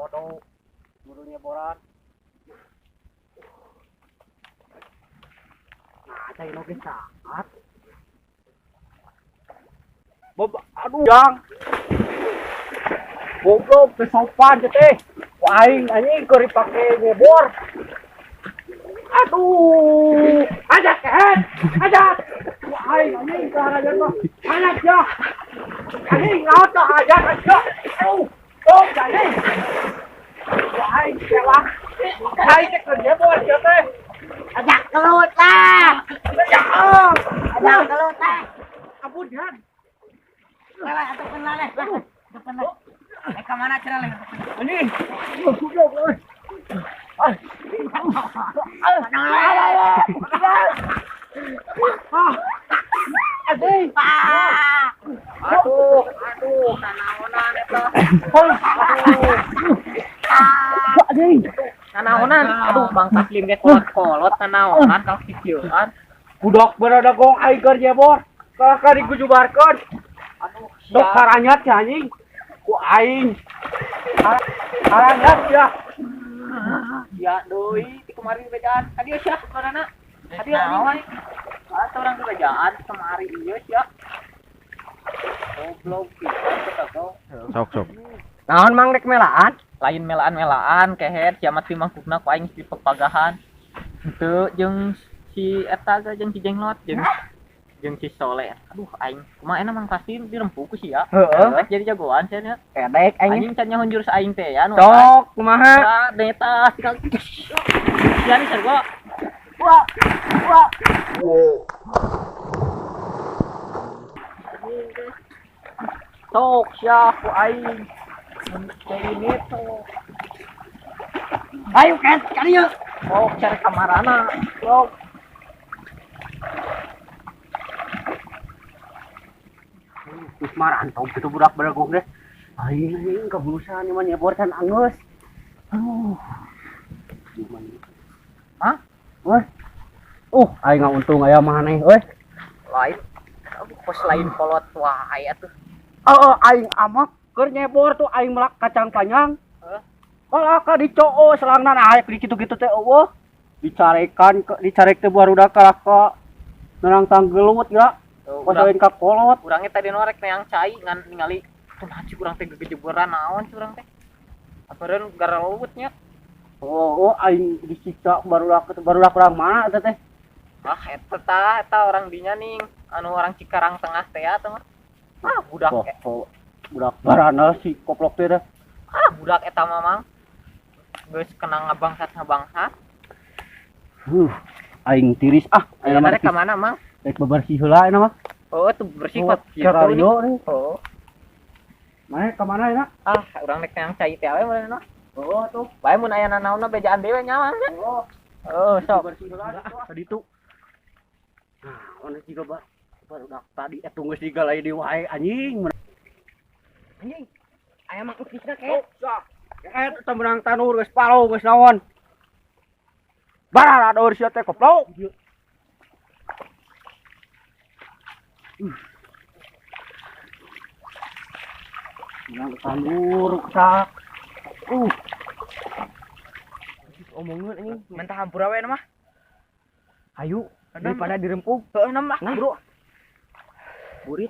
foto gurunya boran. Nah, saya lagi saat. Bob, aduh yang. Goblok kesopan teh. Aing anjing keur dipake ngebor. Aduh, ajak kan? Ajak. Aing anjing cara mah. Ajak ya. Anjing naon teh ajak aja. Tuh, anjing. Aing sewa. Aing teh keur ngebor ya teh. Ajak kelut lah. Ajak kelut lah. Ampun Jan. Lele, atuh kenal leh. Atuh kenal. Ke mana cenah leh? Anjing. Goblok euy. Aduh, kanaonan eta. Kanaonan, aduh Bang Taslim ge kolot-kolot kanaonan kalau kieuan. Budak berada gong aing keur jebor. Kakak digujubarkeun. Aduh, Dok karanyat si anjing. Ku aing. Karanyat ya. ya deui kemarin bejaan. Tadi sia sebenarnya. Tadi anjing. Orang kerajaan kemari ieu sia. Goblok kita kok. Sok. Naon mang rek melaan? Lain melaan-melaan kehet kiamat ti mangkukna ku aing di pepagahan. Henteu jeung si eta ge jeung si Jenglot jeung si Soleh. Aduh aing kumaha enak mang pasti dirempuh ku sia. Heeh. Jadi jagoan cenah. Kedek aing. Anjing can nyaho jurus aing teh ya nu. Sok kumaha? Ah, deta tikal. Sian sergo. Wah. Sok sia ku aing. Ini tuh. Ayo kan kalieu. Sok cari kamarana. Sok. Terus marantau gitu budak beragog deh. Aing keburusan ieu mah nyebor can angeus. Aduh. Hah? Weh. Aing untung aya maneh euy. Lain. Aduh, pos lain kolot wae atuh. Aing amak keur nyebor tuh aing melak kacang panjang. Heeh. Kalau ka dicoo selangna nah aya kitu-kitu teh eueuh. Dicarek teh barudak ka nerang tanggelut ya. Pas lain ka kolot. Urang tadi norek neang cai ngan ningali tuh haji urang teh gejeburan naon urang teh. Apeureun gara leuweutnya. Aing disiksa barudak urang mana eta teh? Ah eta orang dinya ning anu orang Cikarang Tengah teh ya teh. Ah budak Budak barana si koplok teh dah. Ah budak eta mamang. Geus kenang ngabangsat. Aing tiris Aya mah ka mana mang? Rek bebersih heula eta mah. Oh tuh bersifat Cara yo nih. Oh. Mane ka mana eta? Ah urang rek neang cai teh we meureunna. Tuh. Bae mun aya nanaonna bejaan dewe nyaman. Oh sok. Bersih heula tadi tuh. Nah, ono jiga barudak tadi tunggu siga lain di wae anjing. Anjing. Aya mah ukisna ke. Eta menang tanur geus palo geus naon. Barara deur sia teh koplok. Menang tanur sak. Omongkeun anjing, mentah hampura we mah. Ayo Daripada dirempuk. Heueuh mah, bro. Burit